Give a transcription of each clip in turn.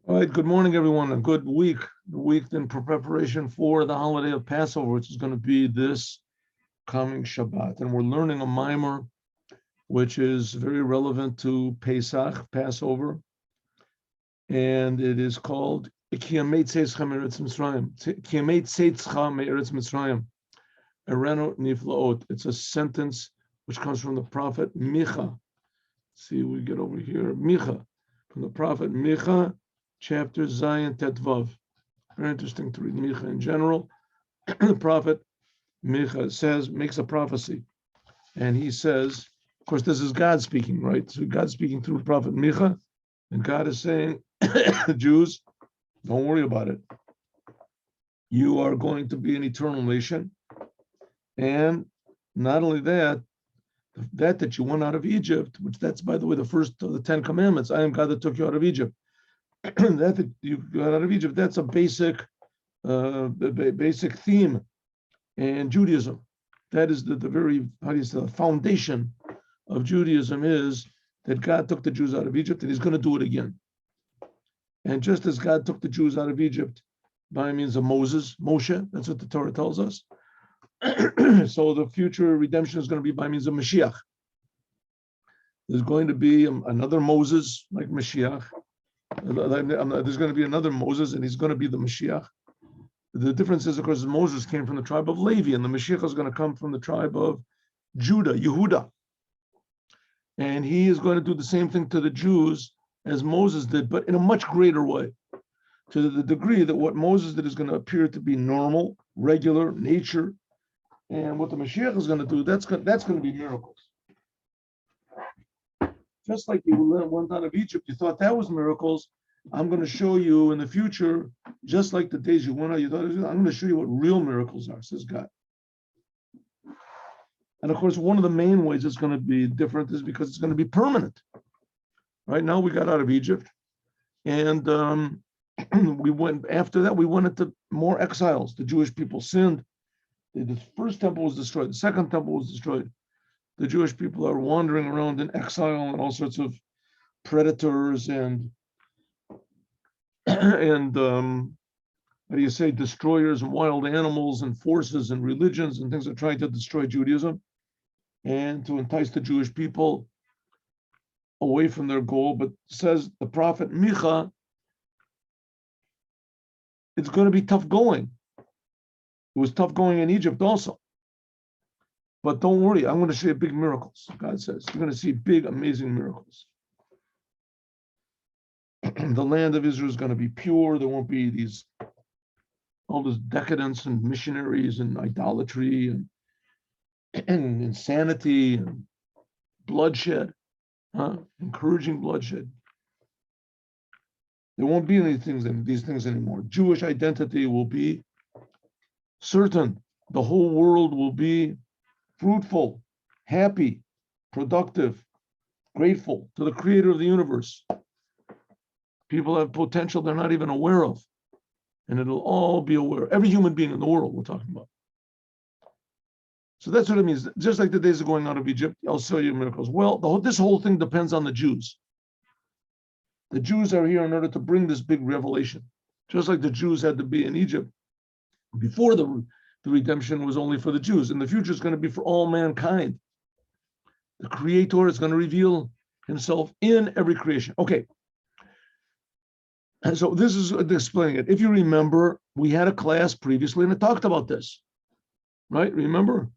All right, good morning, everyone. A good week. The week in preparation for the holiday of Passover, which is going to be this coming Shabbat. And we're learning a Mamar, which is very relevant to Pesach, Passover. And it is called Kiymai Me'eretz Mitzrayim. Kiymai Me'eretz Mitzrayim. Erenu Niflaot. It's a sentence which comes from the prophet Micha. See, we get over here. Micha, from the prophet Micha, chapter Zayin Tetvav. Very interesting to read Micha in general. The prophet Micha makes a prophecy. And he says, of course, this is God speaking, right? So God speaking through the prophet Micha. And God is saying, Jews, don't worry about it. You are going to be an eternal nation. And not only that you went out of Egypt, which that's, by the way, the first of the 10 commandments. I am God that took you out of Egypt. That you got out of Egypt, that's a basic theme in Judaism. That is the very, the foundation of Judaism is that God took the Jews out of Egypt and he's going to do it again. And just as God took the Jews out of Egypt by means of Moshe, that's what the Torah tells us. So the future redemption is going to be by means of Moshiach. There's going to be another Moses like Moshiach. There's going to be another Moses, and he's going to be the Moshiach. The difference is, of course, Moses came from the tribe of Levi, and the Moshiach is going to come from the tribe of Judah, Yehuda. And he is going to do the same thing to the Jews as Moses did, but in a much greater way, to the degree that what Moses did is going to appear to be normal, regular, nature, and what the Moshiach is going to do, that's going to be miracles. Just like you went out of Egypt, you thought that was miracles. I'm going to show you in the future, just like the days you went out, you thought, I'm going to show you what real miracles are, says God. And of course, one of the main ways it's going to be different is because it's going to be permanent. Right now, we got out of Egypt, and we went into more exiles. The Jewish people sinned. The first temple was destroyed. The second temple was destroyed. The Jewish people are wandering around in exile and all sorts of predators and destroyers and wild animals and forces and religions and things are trying to destroy Judaism and to entice the Jewish people away from their goal. But says the prophet Micha, it's going to be tough going. It was tough going in Egypt also. But don't worry, I'm going to show you big miracles, God says. You're going to see big, amazing miracles. The land of Israel is going to be pure. There won't be all this decadence and missionaries and idolatry and insanity and bloodshed, encouraging bloodshed. There won't be these things anymore. Jewish identity will be certain. The whole world will be fruitful, happy, productive, grateful to the creator of the universe. People have potential they're not even aware of. And it'll all be aware. Every human being in the world we're talking about. So that's what it means. Just like the days of going out of Egypt, I'll show you miracles. Well, this whole thing depends on the Jews. The Jews are here in order to bring this big revelation. Just like the Jews had to be in Egypt before the redemption was only for the Jews. In the future, it's going to be for all mankind. The Creator is going to reveal himself in every creation. Okay. And so this is explaining it. If you remember, we had a class previously and it talked about this. Right? Remember?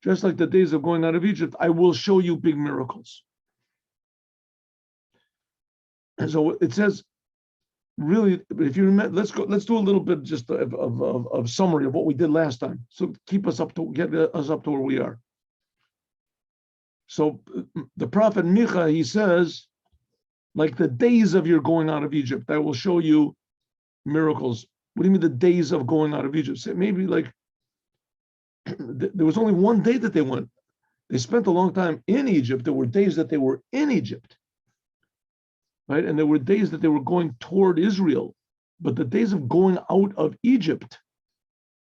Just like the days of going out of Egypt, I will show you big miracles. And so it says, really, if you remember, let's do a little bit just of summary of what we did last time. So get us up to where we are. So the prophet Micha, he says, like the days of your going out of Egypt, I will show you miracles. What do you mean the days of going out of Egypt? So maybe like there was only one day that they went. They spent a long time in Egypt. There were days that they were in Egypt. Right? And there were days that they were going toward Israel. But the days of going out of Egypt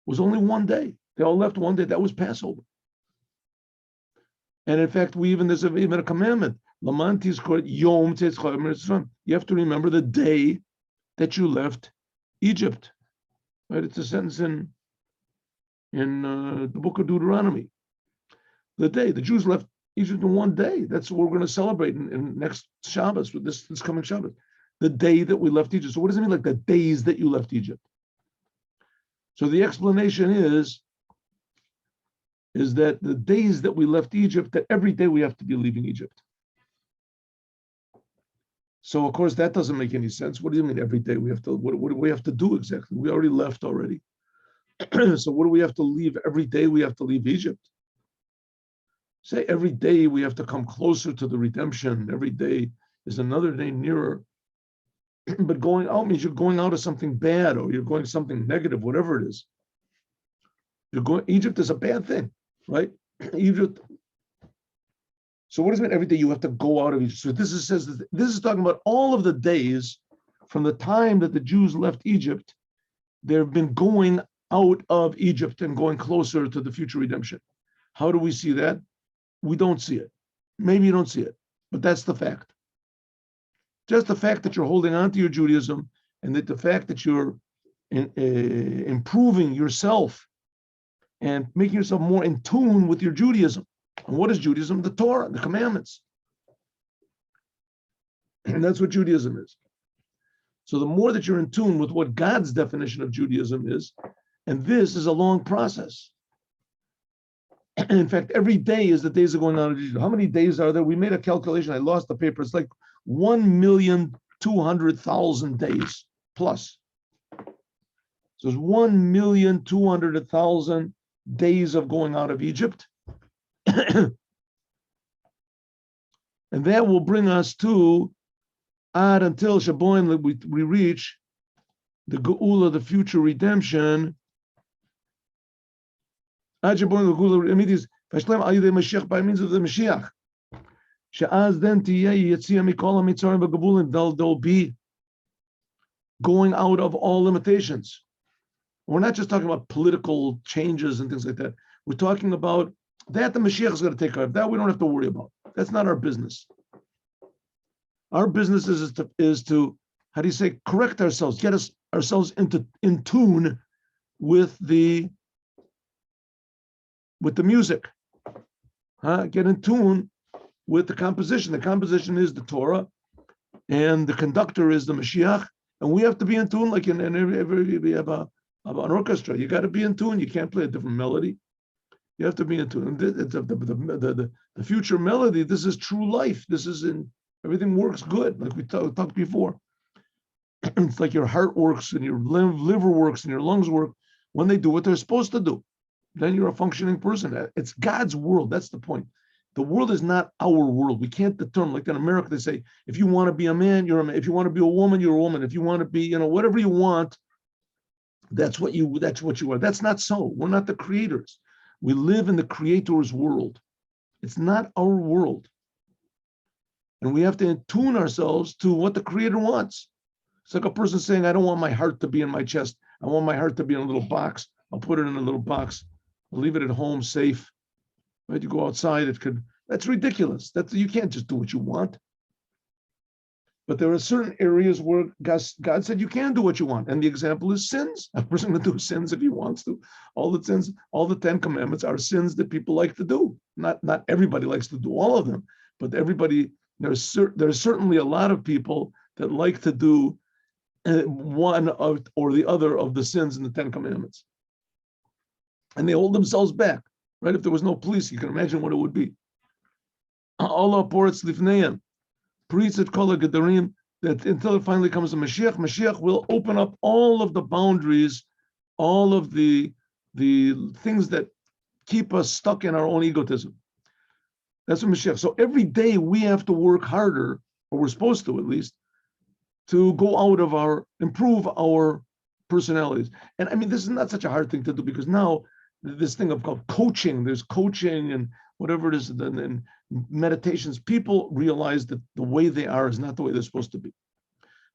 was only one day. They all left one day. That was Passover. And in fact, there's even a commandment. Lamantis called Yom Tetzcha Mitzrayim. You have to remember the day that you left Egypt. Right? It's a sentence in the book of Deuteronomy. The day the Jews left Egypt in one day. That's what we're going to celebrate in next Shabbos, with this coming Shabbos. The day that we left Egypt. So what does it mean, like the days that you left Egypt? So the explanation is that the days that we left Egypt, that every day we have to be leaving Egypt. So of course that doesn't make any sense. What do you mean every day we have to? What do we have to do exactly? We already left already. So what do we have to leave? Every day we have to leave Egypt. Say every day we have to come closer to the redemption. Every day is another day nearer. But going out means you're going out of something bad, or you're going something negative, whatever it is. Egypt is a bad thing, right? Egypt. So what does it mean every day you have to go out of Egypt? So this is talking about all of the days from the time that the Jews left Egypt. They've been going out of Egypt and going closer to the future redemption. How do we see that? We don't see it. Maybe you don't see it, but that's the fact. Just the fact that you're holding on to your Judaism, and that the fact that you're improving yourself and making yourself more in tune with your Judaism. And what is Judaism? The Torah, the commandments. And that's what Judaism is. So the more that you're in tune with what God's definition of Judaism is, and this is a long process. In fact, every day is the days of going out of Egypt. How many days are there? We made a calculation. I lost the paper. It's like 1,200,000 days plus. So it's 1,200,000 days of going out of Egypt. And that will bring us to until Shaboim, we reach the GEULA, the future redemption. By means of the Moshiach. Then they'll be going out of all limitations. We're not just talking about political changes and things like that. We're talking about that the Moshiach is going to take care of. That we don't have to worry about. That's not our business. Our business is to how do you say, correct ourselves, get ourselves in tune with the music. Get in tune with the composition. The composition is the Torah, and the conductor is the Moshiach, and we have to be in tune, like in every we have an orchestra. You got to be in tune. You can't play a different melody. You have to be in tune. And the future melody, this is true life. This is everything works good, like we talked before. It's like your heart works and your liver works and your lungs work when they do what they're supposed to do. Then you're a functioning person. It's God's world. That's the point. The world is not our world. We can't determine. Like in America, they say, if you want to be a man, you're a man. If you want to be a woman, you're a woman. If you want to be, whatever you want, that's what you are. That's not so. We're not the creators. We live in the Creator's world. It's not our world. And we have to attune ourselves to what the Creator wants. It's like a person saying, I don't want my heart to be in my chest. I want my heart to be in a little box. I'll put it in a little box. I'll leave it at home safe. Right? You go outside, that's ridiculous. You can't just do what you want. But there are certain areas where God said you can do what you want. And the example is sins. A person can do sins if he wants to. All the sins, all the 10 commandments are sins that people like to do. Not everybody likes to do all of them, but there's certainly a lot of people that like to do one or the other of the sins in the 10 commandments. And they hold themselves back, right? If there was no police, you can imagine what it would be. Allah poritz lifneim, pritzet kol gedarim, that until it finally comes to Mashiach, Mashiach will open up all of the boundaries, all of the things that keep us stuck in our own egotism. That's what Mashiach. So every day we have to work harder, or we're supposed to at least, to go out of improve our personalities. And I mean, this is not such a hard thing to do, because now this thing of called coaching, there's coaching and whatever it is, and meditations, people realize that the way they are is not the way they're supposed to be.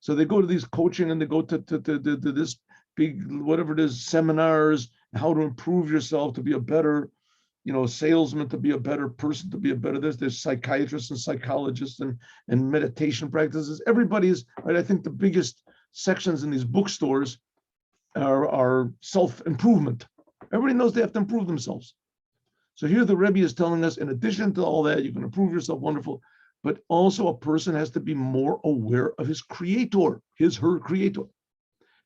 So they go to these coaching and they go to this big, whatever it is, seminars, how to improve yourself to be a better salesmen to be a better person, to be a better this. There's psychiatrists and psychologists and meditation practices. Everybody's right. I think the biggest sections in these bookstores are self-improvement. Everybody knows they have to improve themselves. So here the Rebbe is telling us, in addition to all that, you can improve yourself, wonderful, but also a person has to be more aware of his creator, her creator.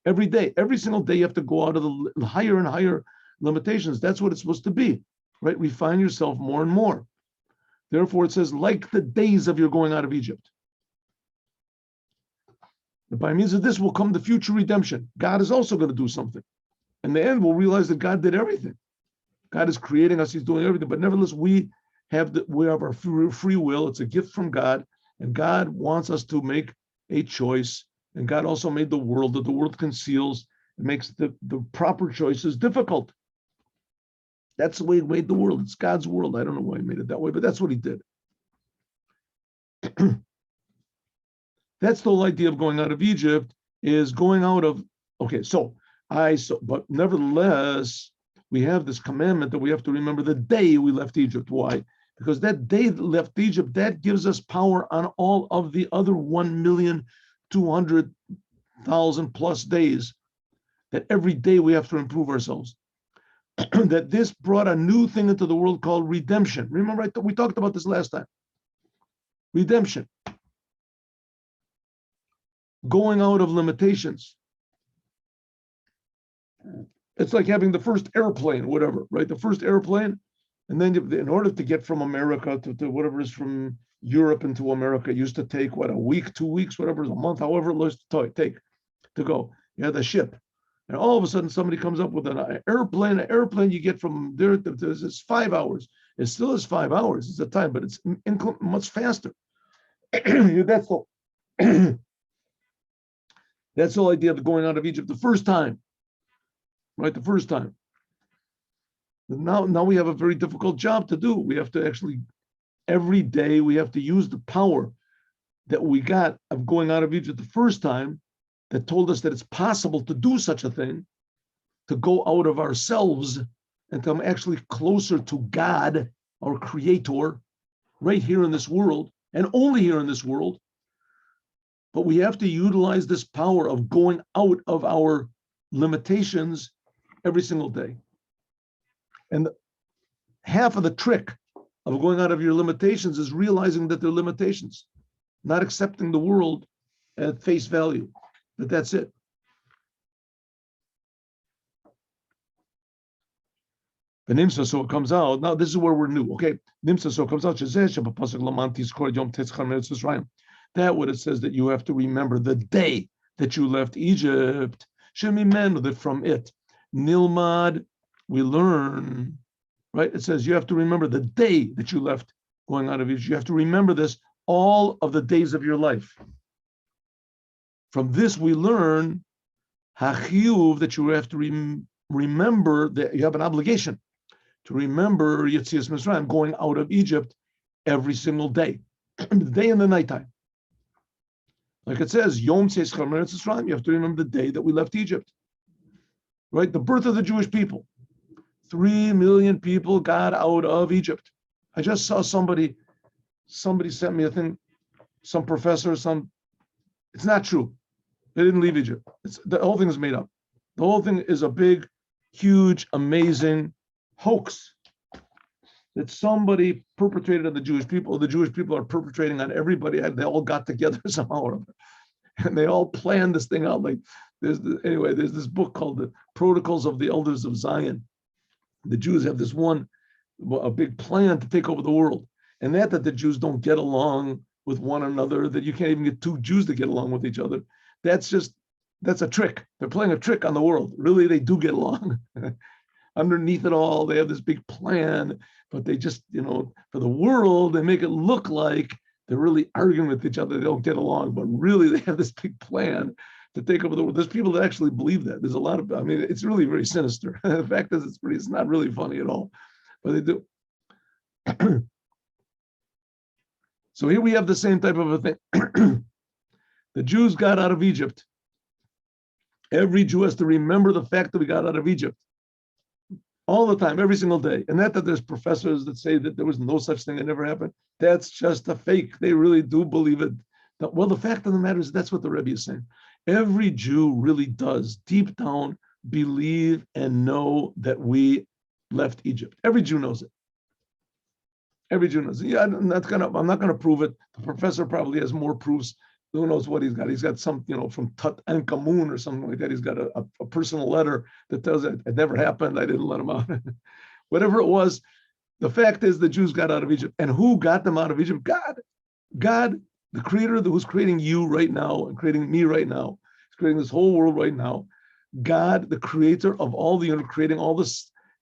Every day, every single day, you have to go out of the higher and higher limitations. That's what it's supposed to be, right? Refine yourself more and more. Therefore, it says, like the days of your going out of Egypt. And by means of this will come the future redemption. God is also going to do something. In the end, we'll realize that God did everything. God is creating us, he's doing everything. But nevertheless, we have our free will. It's a gift from God. And God wants us to make a choice. And God also made the world that the world conceals. It makes the proper choices difficult. That's the way he made the world. It's God's world. I don't know why he made it that way, but that's what he did. That's the whole idea of going out of Egypt, is going out of, but nevertheless, we have this commandment that we have to remember the day we left Egypt. Why? Because that day that left Egypt, that gives us power on all of the other 1,200,000 plus days, that every day we have to improve ourselves. That this brought a new thing into the world called redemption. Remember, we talked about this last time. Redemption. Going out of limitations. It's like having the first airplane, whatever, right? The first airplane. And then in order to get from America to whatever is from Europe into America, it used to take, a week, 2 weeks, whatever, a month, however it was to take to go. You had the ship. And all of a sudden, somebody comes up with an airplane you get from there to it's 5 hours. It still is 5 hours. It's a time, but it's much faster. That's the that's the whole idea of going out of Egypt the first time. Right, the first time. Now we have a very difficult job to do. We have to actually, every day, we have to use the power that we got of going out of Egypt the first time, that told us that it's possible to do such a thing, to go out of ourselves and come actually closer to God, our creator, right here in this world, and only here in this world. But we have to utilize this power of going out of our limitations every single day. And half of the trick of going out of your limitations is realizing that they're limitations, not accepting the world at face value, that that's it. The Nimsa, so it comes out. Now this is where we're new, okay? Nimsa, so it comes out. That what it says, that you have to remember the day that you left Egypt. That from it. Nilmad, we learn, right? It says you have to remember the day that you left going out of Egypt. You have to remember this all of the days of your life. From this we learn hachiyuv, that you have to remember that you have an obligation to remember Yetzias Mitzrayim, going out of Egypt every single day, the day and the nighttime. Like it says, Yom Tzes Chamer Mitzrayim, you have to remember the day that we left Egypt. Right, the birth of the Jewish people. 3 million people got out of Egypt. I just saw somebody sent me a thing, some professor, it's not true. They didn't leave Egypt. The whole thing is made up. The whole thing is a big, huge, amazing hoax that somebody perpetrated on the Jewish people. The Jewish people are perpetrating on everybody. They all got together somehow, and they all planned this thing out. Like there's this book called The Protocols of the Elders of Zion. The Jews have this a big plan to take over the world, and that the Jews don't get along with one another, that you can't even get two Jews to get along with each other. That's a trick. They're playing a trick on the world. Really, they do get along. Underneath it all, they have this big plan, but they just, for the world, they make it look like they're really arguing with each other. They don't get along, but really they have this big plan to take over the world. There's people that actually believe that. There's a lot of, it's really very sinister. The fact is, it's not really funny at all, but they do. So here we have the same type of a thing. The Jews got out of Egypt. Every Jew has to remember the fact that we got out of Egypt. all the time, every single day. And that there's professors that say that there was no such thing, it never happened. That's just a fake. They really do believe it. Well, the fact of the matter is that's what the Rebbe is saying. Every Jew really does, deep down, believe and know that we left Egypt. Every Jew knows it. Every Jew knows it. Yeah, I'm not gonna prove it. The professor probably has more proofs. Who knows what he's got? He's got some, from Tut and Kamun or something like that. He's got a personal letter that tells it never happened. I didn't let him out. Whatever it was, the fact is the Jews got out of Egypt. And who got them out of Egypt? God. God, the creator who's creating you right now and creating me right now. He's creating this whole world right now. God, the creator of all the universe, creating all the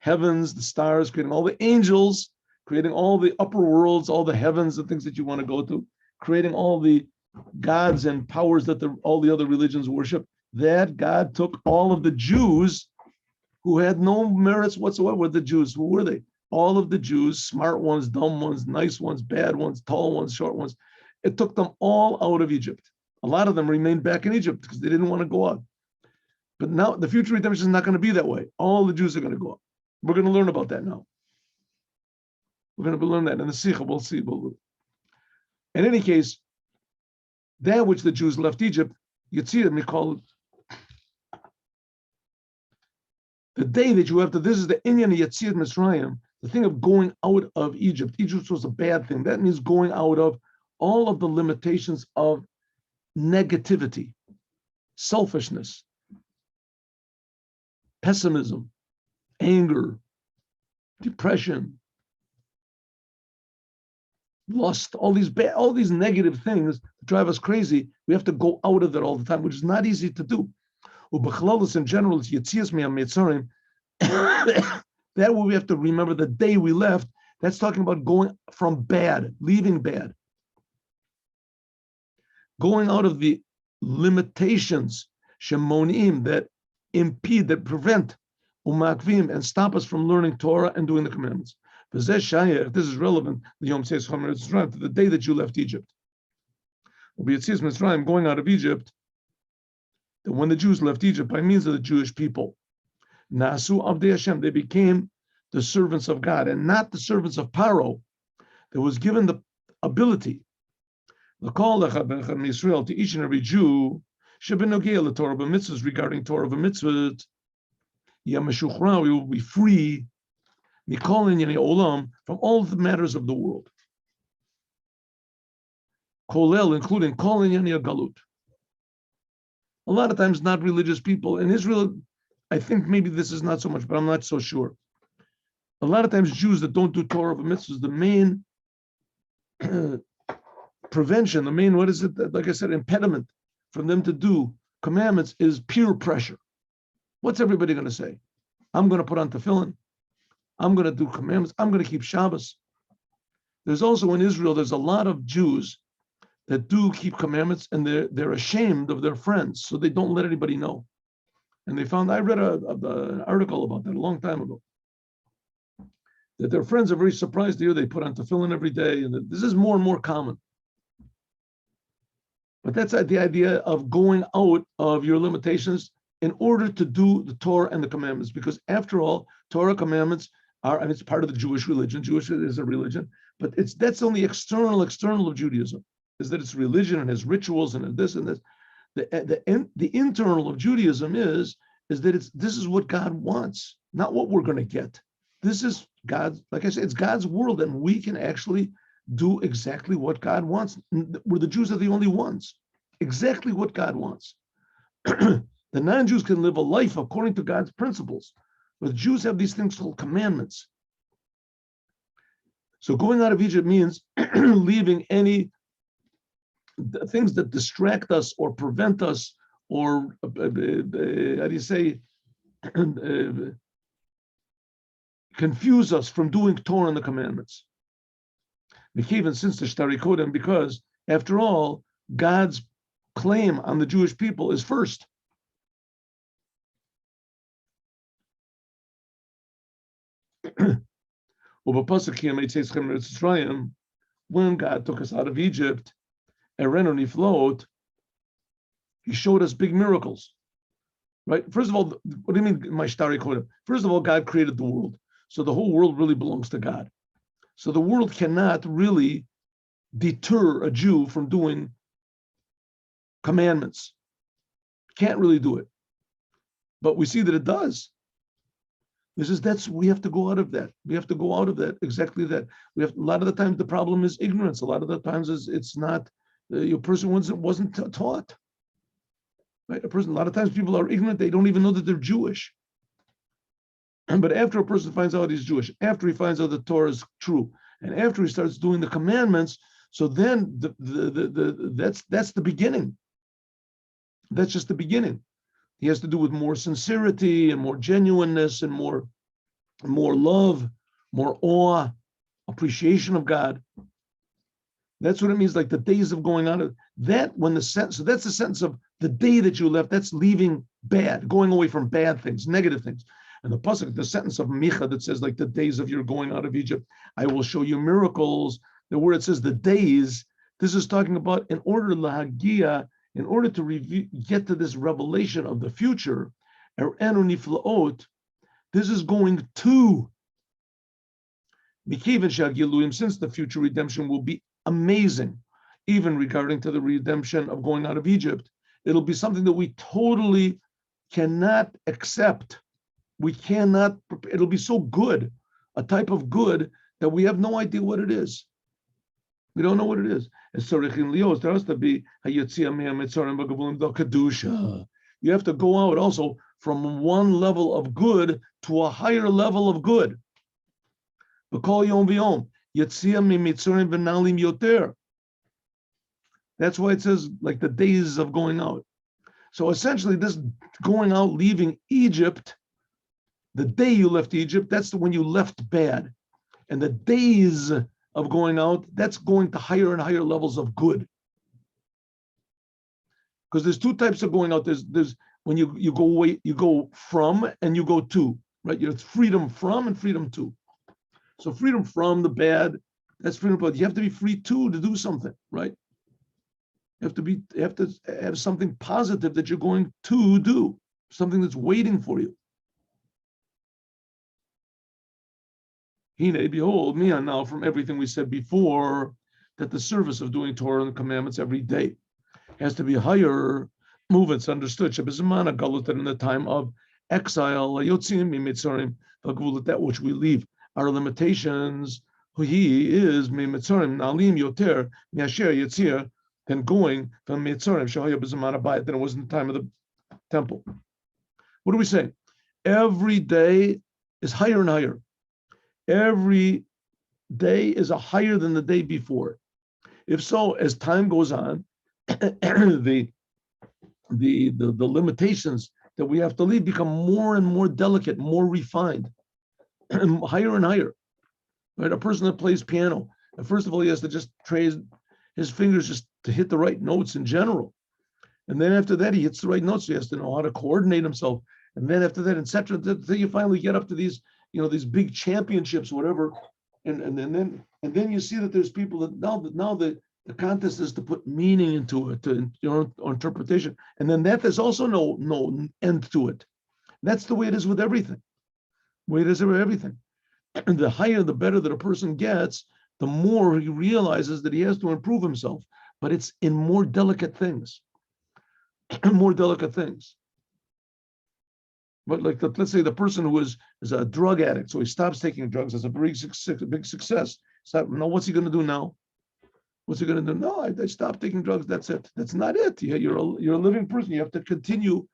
heavens, the stars, creating all the angels, creating all the upper worlds, all the heavens, the things that you want to go to, creating all the gods and powers that all the other religions worship. That God took all of the Jews who had no merits whatsoever. The Jews, who were they? All of the Jews, smart ones, dumb ones, nice ones, bad ones, tall ones, short ones. It took them all out of Egypt. A lot of them remained back in Egypt because they didn't want to go out. But now the future redemption is not going to be that way. All the Jews are going to go out. We're going to learn about that now. We're going to learn that in the Sikha. We'll see. In any case, that which the Jews left Egypt, Yitzir, we call it the day that you have to. This is the Inyan Yitzir Mitzrayim, the thing of going out of Egypt. Egypt was a bad thing. That means going out of all of the limitations of negativity, selfishness, pessimism, anger, depression, lust, all these negative things that drive us crazy. We have to go out of that all the time, which is not easy to do. In general, that way we have to remember the day we left. That's talking about going from bad, leaving bad, going out of the limitations, shemonim, that impede, that prevent, umakvim, and stop us from learning Torah and doing the commandments. This is relevant to the day that you left Egypt. Going out of Egypt, that when the Jews left Egypt by means of the Jewish people, Nasu Avdei Hashem, they became the servants of God and not the servants of Paro, that was given the ability, the call to each and every Jew, Torah b'mitzvahs, regarding Torah b'mitzvahs, Yameshuchra, we will be free, Mikol Inyani Olam, from all the matters of the world. Kolel, including Kol Inyani Galut. A lot of times not religious people. In Israel, I think maybe this is not so much, but I'm not so sure. A lot of times Jews that don't do Torah b'mitzvahs, the main prevention, the main, like I said, impediment for them to do commandments is peer pressure. What's everybody going to say? I'm going to put on tefillin. I'm going to do commandments. I'm going to keep Shabbos. There's also in Israel, there's a lot of Jews that do keep commandments, and they're ashamed of their friends, so they don't let anybody know. And they found, I read an article about that a long time ago, that their friends are very surprised to hear they put on tefillin every day, and this is more and more common. But that's the idea of going out of your limitations in order to do the Torah and the commandments, because after all, Torah commandments are, and it's part of the Jewish religion. Jewish is a religion, but that's only external of Judaism, is that it's religion and has rituals and this and this. The internal of Judaism is that this is what God wants, not what we're going to get. This is God's, like I said, it's God's world, and we can actually do exactly what God wants. Where the Jews are the only ones, exactly what God wants. The non-Jews can live a life according to God's principles, but the Jews have these things called commandments. So going out of Egypt means leaving any things that distract us or prevent us or, how do you say, confuse us from doing Torah and the commandments. Even since the Shtari Kodem, because after all, God's claim on the Jewish people is first. When God took us out of Egypt, He showed us big miracles. Right? First of all, what do you mean, my Shtari Kodem? First of all, God created the world. So the whole world really belongs to God. So the world cannot really deter a Jew from doing commandments. Can't really do it. But we see that it does. We have to go out of that. We have to go out of that. Exactly that. We have a lot of the times the problem is ignorance. A lot of the times it's not your person wasn't taught. Right? A lot of times people are ignorant. They don't even know that they're Jewish. But after a person finds out he's Jewish, after he finds out the Torah is true, and after he starts doing the commandments, so then that's the beginning. That's just the beginning. He has to do with more sincerity and more genuineness and more love, more awe, appreciation of God. That's what it means, like the days of going out of that. When the sentence, so that's the sentence of the day that you left. That's leaving bad, going away from bad things, negative things. And the pasuk, the sentence of Micha that says, like the days of your going out of Egypt, I will show you miracles. The word it says the days. This is talking about in order lahagia, in order to get to this revelation of the future. This is going to. Since the future redemption will be amazing, even regarding to the redemption of going out of Egypt, it'll be something that we totally cannot accept. We cannot, it'll be so good, a type of good that we have no idea what it is. We don't know what it is. There has to be you have to go out also from one level of good to a higher level of good. That's why it says like the days of going out. So essentially this going out, leaving Egypt, the day you left Egypt, that's when you left bad. And the days of going out, that's going to higher and higher levels of good. Because there's two types of going out. There's when you go away, you go from and you go to, right? It's freedom from and freedom to. So freedom from the bad, that's freedom, but you have to be free to do something, right? You have to have something positive that you're going to do, something that's waiting for you. Behold, me now from everything we said before, that the service of doing Torah and the commandments every day has to be higher. Move it's understood. That in the time of exile, that which we leave, our limitations. He is Mitzrayim Nalim Yoter Miasher Yitzir than going from Mitzrayim Shahaya B'Zman Abayit than it was in the time of the temple. What do we say? Every day is higher and higher. Every day is a higher than the day before. If so, as time goes on, the limitations that we have to leave become more and more delicate, more refined, higher and higher. Right? A person that plays piano, and first of all, he has to just train his fingers just to hit the right notes in general. And then after that, he hits the right notes. So he has to know how to coordinate himself. And then after that, etc. Until you finally get up to these, these big championships, whatever. And then you see that there's people that now the contest is to put meaning into it, to or interpretation. And then there's also no end to it. That's the way it is with everything. And the higher, the better that a person gets, the more he realizes that he has to improve himself. But it's in more delicate things. More delicate things. But like let's say the person who is a drug addict, so he stops taking drugs, that's a big success. Now what's he going to do now? What's he going to do? No, I stopped taking drugs. That's it. That's not it. You're a living person. You have to continue.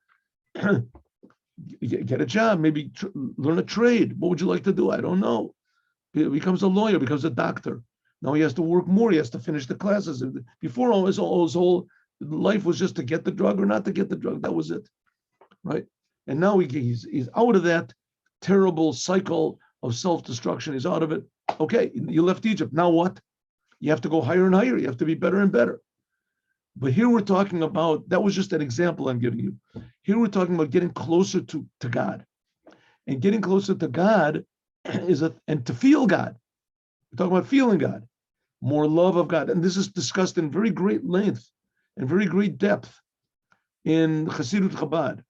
Get a job, maybe learn a trade. What would you like to do? I don't know. He becomes a lawyer, becomes a doctor. Now he has to work more. He has to finish the classes. Before his whole life was just to get the drug or not to get the drug. That was it, right? And now he's out of that terrible cycle of self-destruction. He's out of it. Okay, you left Egypt. Now what? You have to go higher and higher. You have to be better and better. But here we're talking about, that was just an example I'm giving you. Here we're talking about getting closer to God. And getting closer to God and to feel God. We're talking about feeling God, more love of God. And this is discussed in very great length and very great depth in Hasidut Chabad.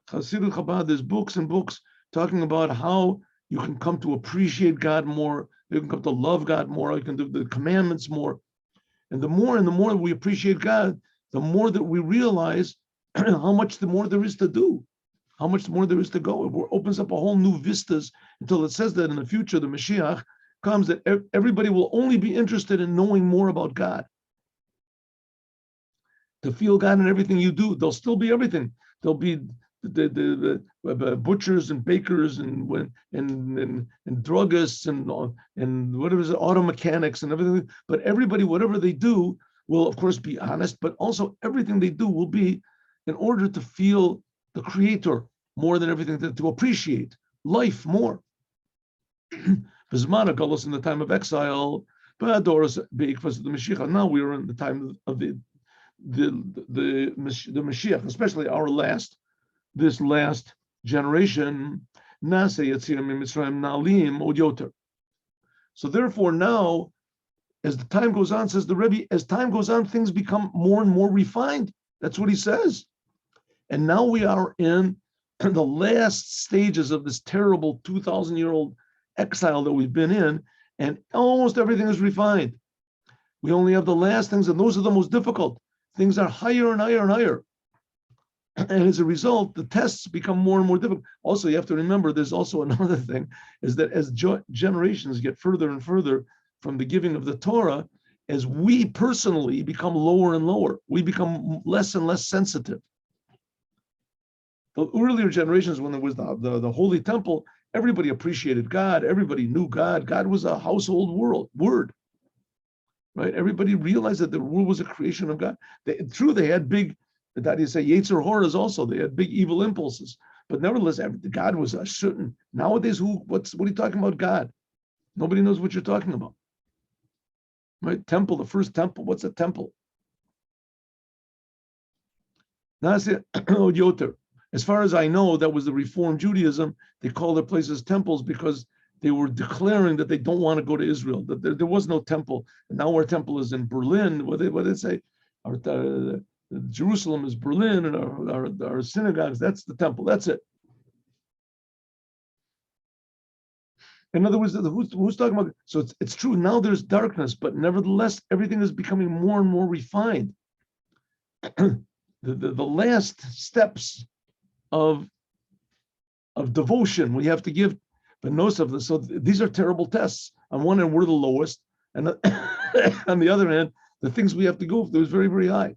Hasidut Chabad, there's books and books talking about how You can come to appreciate God more. You can come to love God more. You can do the commandments more. And the more we appreciate God, the more that we realize how much the more there is to do, how much more there is to go. It opens up a whole new vistas until it says that in the future, the Moshiach comes, that everybody will only be interested in knowing more about God. To feel God in everything you do. There'll still be everything. There'll be the butchers and bakers and druggists and whatever is it, auto mechanics and everything. But everybody, whatever they do, will of course be honest. But also everything they do will be in order to feel the Creator more than everything, to appreciate life more. Bismana Galus in the time of exile, but Doris because of the Mashiach. Now we are in the time of the Mashiach, especially this last generation. So therefore now, as the time goes on, says the Rebbe, as time goes on, things become more and more refined. That's what he says. And now we are in the last stages of this terrible 2,000-year-old exile that we've been in, and almost everything is refined. We only have the last things, and those are the most difficult. Things are higher and higher and higher. And as a result, the tests become more and more difficult. Also, you have to remember, there's also another thing, is that as generations get further and further from the giving of the Torah, as we personally become lower and lower, we become less and less sensitive. The earlier generations, when there was the Holy Temple, everybody appreciated God. Everybody knew God. God was a household word. Right? Everybody realized that the world was a creation of God. They had big, that is say, Yetzer Horas also. They had big evil impulses. But nevertheless, God was a certain, nowadays, what are you talking about God? Nobody knows what you're talking about. Right? Temple, the first temple. What's a temple? Yoter. As far as I know, that was the Reform Judaism. They call their places temples because they were declaring that they don't want to go to Israel, that there was no temple. And now our temple is in Berlin. What did they say? Jerusalem is Berlin, and our synagogues, that's the temple. That's it. In other words, who's talking about? So it's true. Now there's darkness, but nevertheless, everything is becoming more and more refined. The last steps of devotion we have to give, but most of them. So these are terrible tests. On one hand, we're the lowest, and on the other hand, the things we have to go through is very, very high.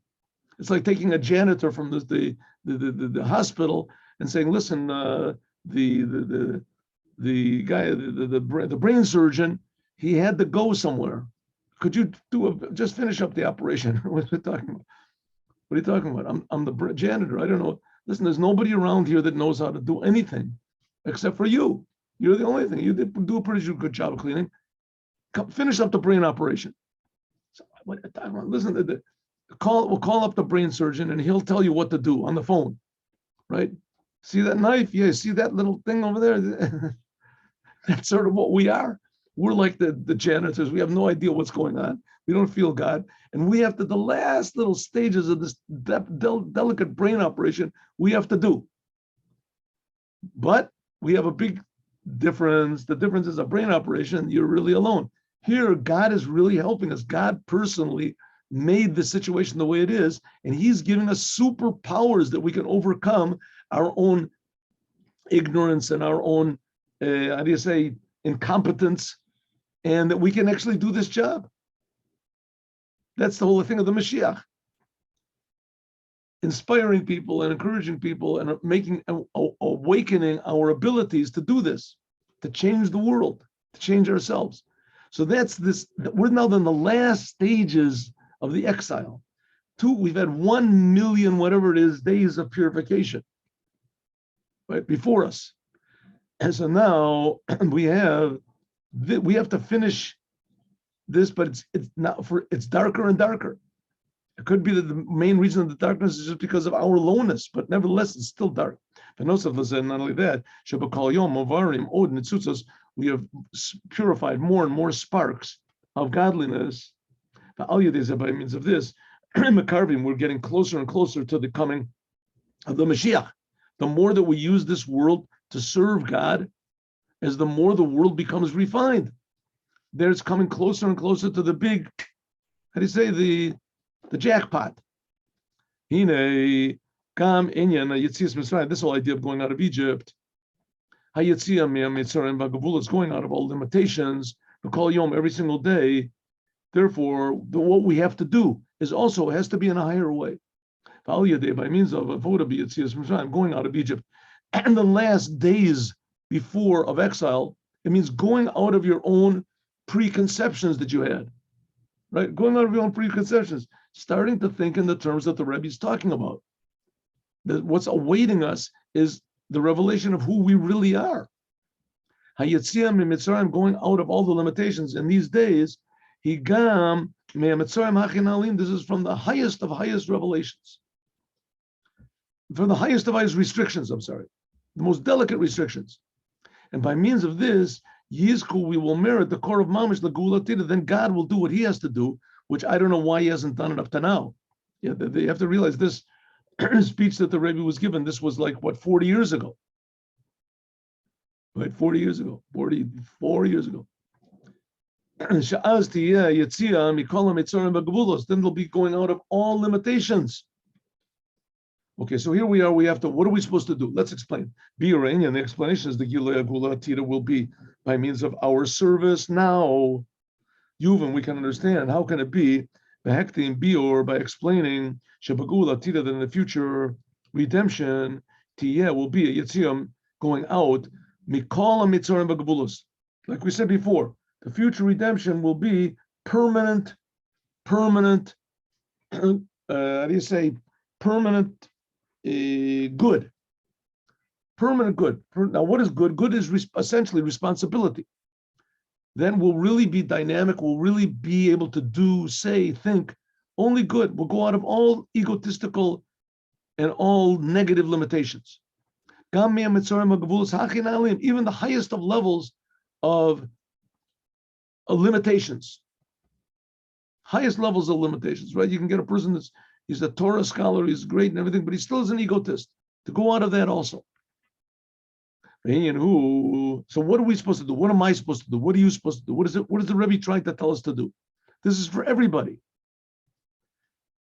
It's like taking a janitor from the hospital and saying, "Listen, the guy, the brain surgeon, he had to go somewhere. Could you just finish up the operation?" What are you talking about? What are you talking about? I'm the janitor. I don't know. Listen, there's nobody around here that knows how to do anything except for you. You're the only thing. You do a pretty good job of cleaning. Finish up the brain operation. So, listen, we'll call up the brain surgeon and he'll tell you what to do on the phone, right? See that knife? Yeah, see that little thing over there? That's sort of what we are. We're like the janitors. We have no idea what's going on. We don't feel God. And we have the last little stages of this delicate brain operation we have to do. But we have a big difference. The difference is a brain operation, you're really alone. Here, God is really helping us. God personally made the situation the way it is, and he's giving us superpowers that we can overcome our own ignorance and our own, incompetence, and that we can actually do this job. That's the whole thing of the Moshiach. Inspiring people and encouraging people and awakening our abilities to do this, to change the world, to change ourselves. So that's this. We're now in the last stages of the exile. We've had 1 million, whatever it is, days of purification, right, before us. And so now we have to finish this, but it's darker and darker. It could be that the main reason of the darkness is just because of our lowness, but nevertheless, it's still dark. But not only that, we have purified more and more sparks of godliness. By means of this, we're getting closer and closer to the coming of the Mashiach. The more that we use this world to serve God, as the more the world becomes refined. There's coming closer and closer to the big, how do you say, the jackpot. Hine kam inyan Yetzias Mitzrayim. This whole idea of going out of Egypt. Hayetzia Mitzrayim v'Gavula is going out of all limitations. Kol Yom, every single day. Therefore, what we have to do is also has to be in a higher way. By means of going out of Egypt, and the last days before of exile, it means going out of your own preconceptions that you had, right? Going out of your own preconceptions, starting to think in the terms that the Rebbe is talking about. That what's awaiting us is the revelation of who we really are. Hayetzia Mitzrayim, going out of all the limitations in these days. Higam Mitzrayim Hachinalim. This is from the highest of highest revelations. From the highest of highest restrictions, the most delicate restrictions. And by means of this, Yizku, we will merit the core of Mamish, the GEULA Tida, then God will do what he has to do, which I don't know why he hasn't done it up to now. Yeah, they have to realize this speech that the Rebbe was given, this was like, 40 years ago? Right, 44 years ago. Then they'll be going out of all limitations. Okay, so here we are. What are we supposed to do? Let's explain. And the explanation is the GEULA Tida will be by means of our service now. Yuvan, we can understand. How can it be? Behektim Bior, by explaining Shebagula Tida, that in the future redemption, Tiyeh will be a Yetziam going out, Mikala Mitzarim Bagabulos. Like we said before, the future redemption will be permanent, how do you say, permanent good. Permanent good. Now, what is good? Good is essentially responsibility. Then we'll really be dynamic. We'll really be able to do, say, think only good. We'll go out of all egotistical and all negative limitations. Even the highest of levels of limitations. Highest levels of limitations, right? You can get a person he's a Torah scholar, he's great and everything, but he still is an egotist. To go out of that also. So what are we supposed to do? What am I supposed to do? What are you supposed to do? What is the Rebbe trying to tell us to do? This is for everybody.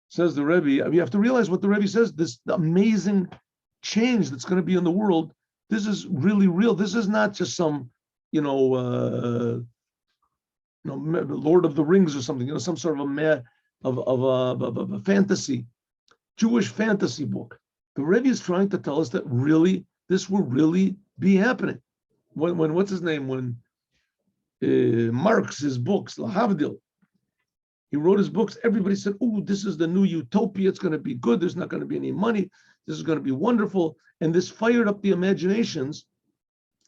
Says the Rebbe. You have to realize what the Rebbe says. This amazing change that's going to be in the world. This is really real. This is not just some, Lord of the Rings or something. Some sort of a fantasy, Jewish fantasy book. The Rebbe is trying to tell us that really this will really be happening. When what's his name? When Marx, his books, Lahavdil, he wrote his books, everybody said, oh, this is the new utopia. It's going to be good. There's not going to be any money. This is going to be wonderful. And this fired up the imaginations,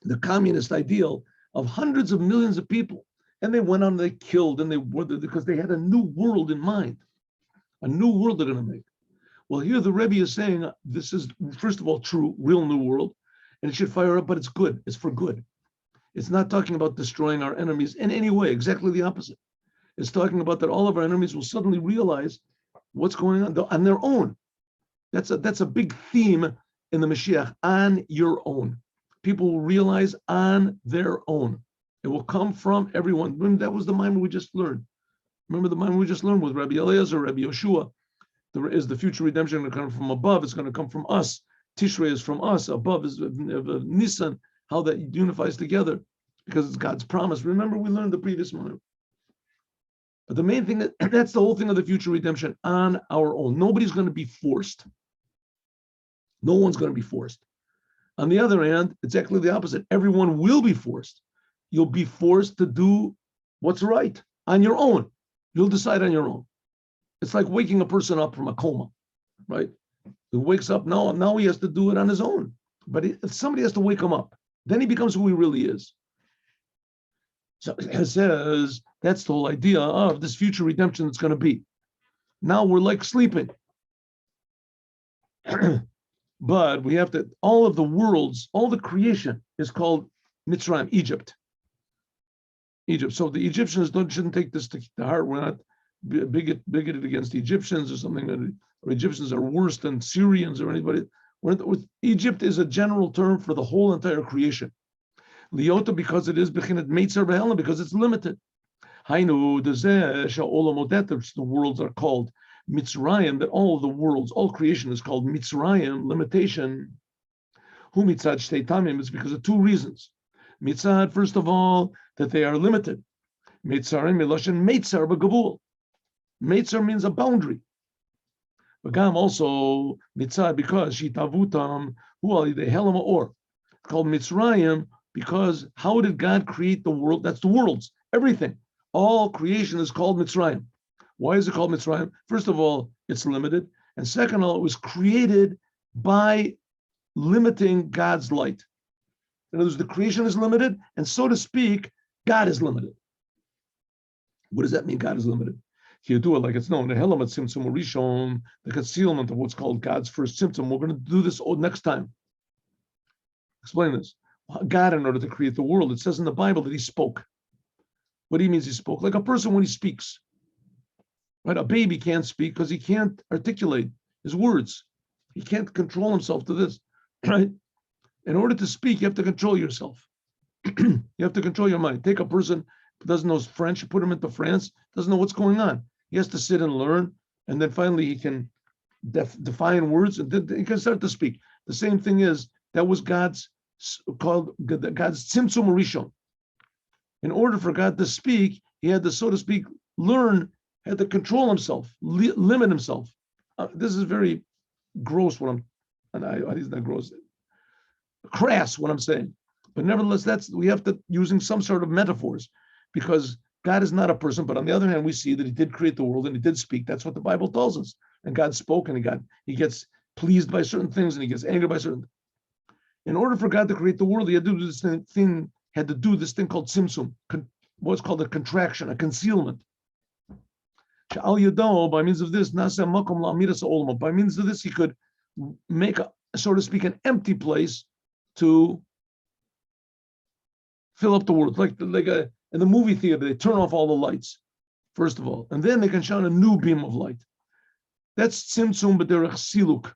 the communist ideal of hundreds of millions of people. And they went on, they killed, and because they had a new world in mind, a new world they're going to make. Well, here the Rebbe is saying this is, first of all, true, real new world, and it should fire up, but it's good. It's for good. It's not talking about destroying our enemies in any way, exactly the opposite. It's talking about that all of our enemies will suddenly realize what's going on their own. That's a big theme in the Moshiach, on your own. People will realize on their own. It will come from everyone. Remember, that was the Mamar we just learned. Remember the Mamar we just learned with Rabbi Eliezer, Rabbi Yoshua. Is the future redemption going to come from above? It's going to come from us. Tishrei is from us. Above is Nisan, how that unifies together, because it's God's promise. Remember, we learned the previous Mamar. But the main thing, that's the whole thing of the future redemption, on our own. Nobody's going to be forced. No one's going to be forced. On the other hand, it's exactly the opposite. Everyone will be forced. You'll be forced to do what's right on your own. You'll decide on your own. It's like waking a person up from a coma, right? He wakes up, now he has to do it on his own. But if somebody has to wake him up, then he becomes who he really is. So it says, that's the whole idea of this future redemption that's going to be. Now we're like sleeping. But we have to, all of the worlds, all the creation is called Mitzrayim, Egypt. So the Egyptians shouldn't take this to heart. We're not bigoted against the Egyptians or something, or Egyptians are worse than Syrians or anybody. Egypt is a general term for the whole entire creation. Liota, because it is Bechinat Meitzer Behelam, because it's limited. Hainu Dezeh Sha'olam Odet, the worlds are called Mitzrayim, that all the worlds, all creation is called Mitzrayim, limitation. Hu Mitzad Shtei Tamim, it's because of two reasons. Mitzad, first of all, that they are limited. Mitzarim Miloshin Meitzar B'Gavul. Meitzar means a boundary. V'gam also Mitzad, because Shitavutam Hu Alidei Helam Or. It's called Mitzrayim because how did God create the world? That's the worlds, everything. All creation is called Mitzrayim. Why is it called Mitzrayim? First of all, it's limited. And second of all, it was created by limiting God's light. In other words, the creation is limited, and so to speak, God is limited. What does that mean, God is limited? Here, do it like it's known. The Helamat Tzimtzum Rishon, the concealment of what's called God's first symptom. We're going to do this next time. Explain this. God, in order to create the world, it says in the Bible that he spoke. What do you mean he spoke? Like a person when he speaks. Right? A baby can't speak because he can't articulate his words. He can't control himself to this. Right? In order to speak, you have to control yourself. You have to control your mind. Take a person who doesn't know French, put him into France, doesn't know what's going on. He has to sit and learn, and then finally he can define words, and then he can start to speak. The same thing is, that was God's Tzimtzum Rishon. In order for God to speak, he had to, so to speak, learn, had to control himself, limit himself. This is very gross what it's not gross, crass what I'm saying. But nevertheless, we have to using some sort of metaphors, because God is not a person, but on the other hand, we see that he did create the world and he did speak. That's what the Bible tells us. And God spoke, and he gets pleased by certain things and he gets angered by certain things. In order for God to create the world, he had to do this thing called tzimtzum, what's called a contraction, a concealment. By means of this, by means of this, he could make, so to speak, an empty place to fill up the world. Like in the movie theater, they turn off all the lights, first of all, and then they can shine a new beam of light. That's tzimtzum b'derech siluk.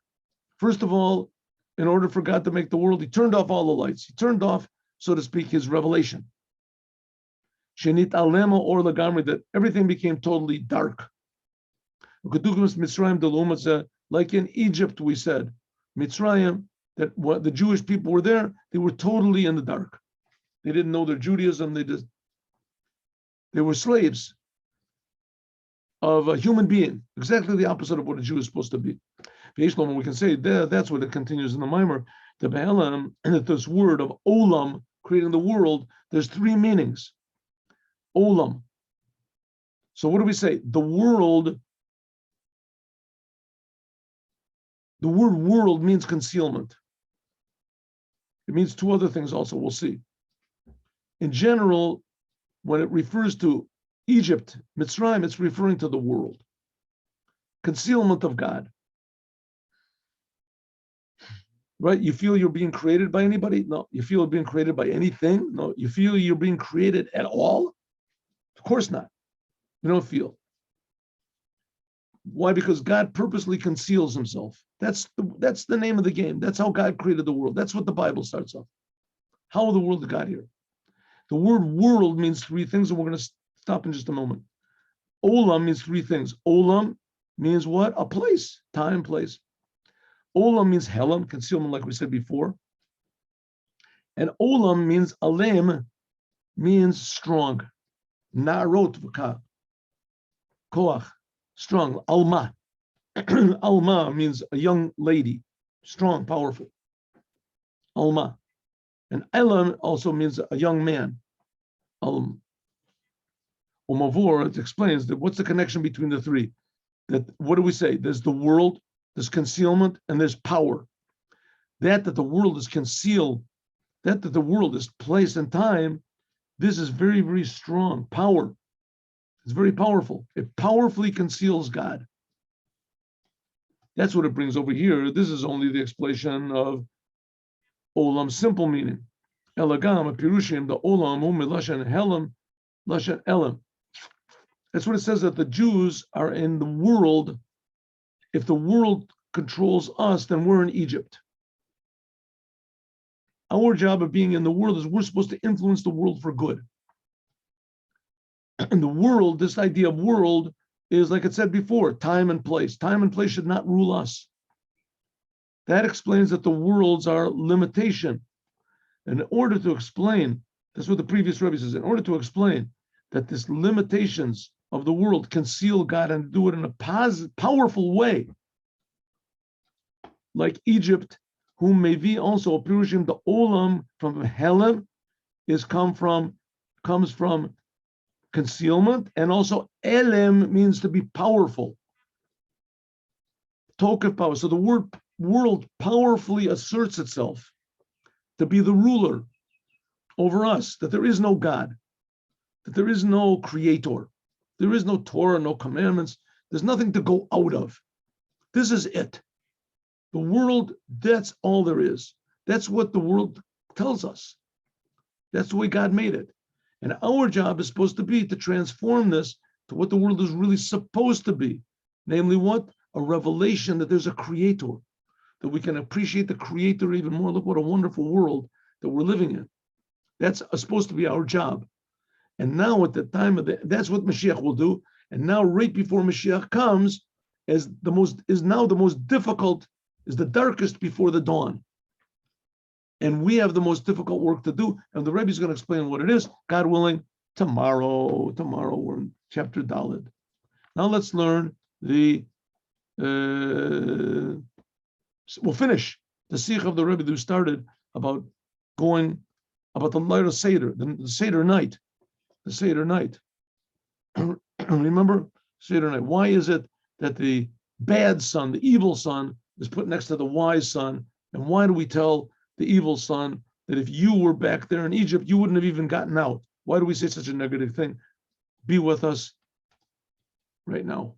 First of all, in order for God to make the world, he turned off all the lights. He turned off, so to speak, his revelation. Shenit alema or lagamri, that everything became totally dark. Like in Egypt, we said, Mitzrayim, that what the Jewish people were there, they were totally in the dark. They didn't know their Judaism. They were slaves of a human being, exactly the opposite of what a Jew is supposed to be. We can say that's what it continues in the Mamar, the Be'elam, and that this word of Olam, creating the world, there's three meanings. Olam. So what do we say? The word world means concealment. It means two other things also, we'll see. In general, when it refers to Egypt, Mitzrayim, it's referring to the world. Concealment of God. Right? You feel you're being created by anybody? No. You feel you're being created by anything? No. You feel you're being created at all? Of course not. You don't feel. Why? Because God purposely conceals himself. That's the name of the game. That's how God created the world. That's what the Bible starts off. How the world got here. The word world means three things, and we're going to stop in just a moment. Olam means three things. Olam means what? A place, time, place. Olam means helam, concealment, like we said before. And olam means alem, means strong. Narot v'ka. Koach, strong. Alma. Alma means a young lady, strong, powerful. Alma. And elam also means a young man. Umavur, it explains that what's the connection between the three? That what do we say? There's the world, there's concealment, and there's power. That the world is concealed, that the world is place and time, this is very, very strong. Power. It's very powerful. It powerfully conceals God. That's what it brings over here. This is only the explanation of Olam, simple meaning. Elagam, Pirushim, the Olam, Milashan, Helam, Lashan, Elam. That's what it says, that the Jews are in the world. If the world controls us, then we're in Egypt. Our job of being in the world is we're supposed to influence the world for good. And the world, this idea of world, is like it said before, time and place. Time and place should not rule us. That explains that the worlds are limitation. In order to explain, that's what the previous Rebbe says, in order to explain that these limitations of the world conceal God and do it in a powerful way, like Egypt, whom Mevi also Pirushim, the Olam from Helem comes from concealment, and also Elim means to be powerful. Tokef power. So the word world powerfully asserts itself to be the ruler over us, that there is no God, that there is no creator, there is no Torah, no commandments, there's nothing to go out of. This is it. The world, that's all there is. That's what the world tells us. That's the way God made it. And our job is supposed to be to transform this to what the world is really supposed to be. Namely what? A revelation that there's a creator, that we can appreciate the creator even more. Look what a wonderful world that we're living in. That's supposed to be our job. And now at the time of that's what Moshiach will do. And now right before Moshiach comes, is the most difficult, is the darkest before the dawn. And we have the most difficult work to do. And the Rebbe is going to explain what it is, God willing, tomorrow. Tomorrow we're in chapter Daled. Now let's learn we'll finish the Sikh of the Rebbe who started about the Leira Seder, the Seder night. The Seder night. Remember? Seder night. Why is it that the bad son, the evil son, is put next to the wise son? And why do we tell the evil son that if you were back there in Egypt, you wouldn't have even gotten out? Why do we say such a negative thing? Be with us right now.